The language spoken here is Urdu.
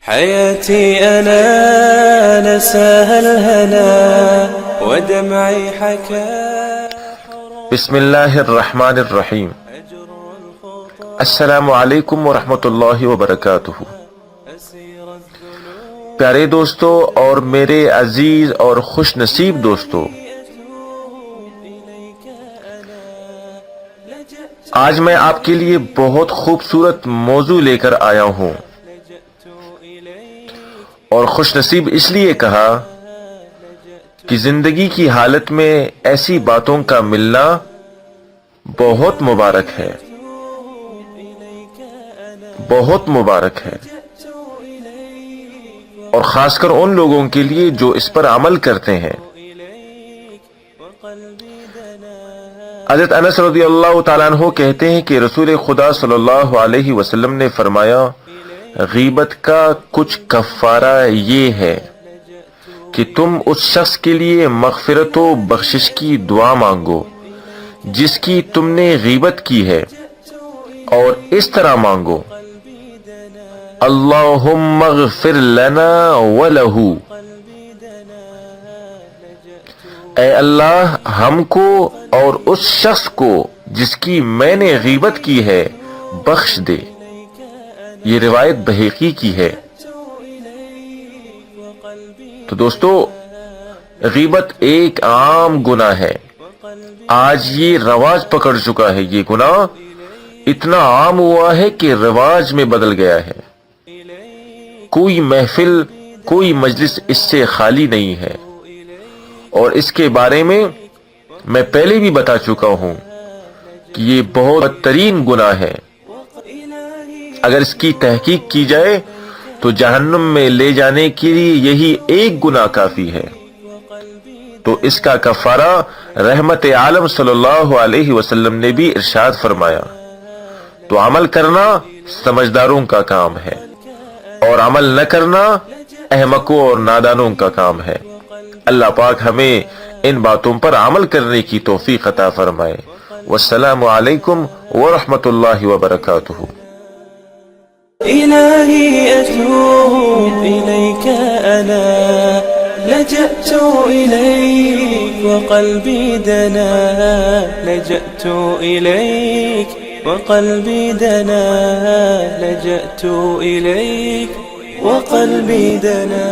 حياتي أنا نساها الهنا ودمعي حكى. بسم اللہ الرحمن الرحیم. السلام علیکم ورحمۃ اللہ وبرکاتہ. پیارے دوستو اور میرے عزیز اور خوش نصیب دوستو، آج میں آپ کے لیے بہت خوبصورت موضوع لے کر آیا ہوں، اور خوش نصیب اس لیے کہا کہ زندگی کی حالت میں ایسی باتوں کا ملنا بہت مبارک ہے، بہت مبارک ہے، اور خاص کر ان لوگوں کے لیے جو اس پر عمل کرتے ہیں. حضرت انس رضی اللہ تعالیٰ عنہ کہتے ہیں کہ رسول خدا صلی اللہ علیہ وسلم نے فرمایا، غیبت کا کچھ کفارہ یہ ہے کہ تم اس شخص کے لیے مغفرت و بخشش کی دعا مانگو جس کی تم نے غیبت کی ہے، اور اس طرح مانگو: اللہم اغفر لنا ولہ، اے اللہ ہم کو اور اس شخص کو جس کی میں نے غیبت کی ہے بخش دے. یہ روایت بہقی کی ہے. تو دوستو، غیبت ایک عام گناہ ہے. آج یہ رواج پکڑ چکا ہے. یہ گناہ اتنا عام ہوا ہے کہ رواج میں بدل گیا ہے. کوئی محفل، کوئی مجلس اس سے خالی نہیں ہے. اور اس کے بارے میں پہلے بھی بتا چکا ہوں کہ یہ بہت بدترین گناہ ہے. اگر اس کی تحقیق کی جائے تو جہنم میں لے جانے کے لیے یہی ایک گناہ کافی ہے. تو اس کا کفارہ رحمت عالم صلی اللہ علیہ وسلم نے بھی ارشاد فرمایا. تو عمل کرنا سمجھداروں کا کام ہے، اور عمل نہ کرنا احمقوں اور نادانوں کا کام ہے. اللہ پاک ہمیں ان باتوں پر عمل کرنے کی توفیق عطا فرمائے. والسلام علیکم ورحمۃ اللہ وبرکاتہ. إلهي أتوب إليك أنا لجأت إليك وقلبي دنا، لجأت إليك وقلبي دنا، لجأت إليك وقلبي دنا.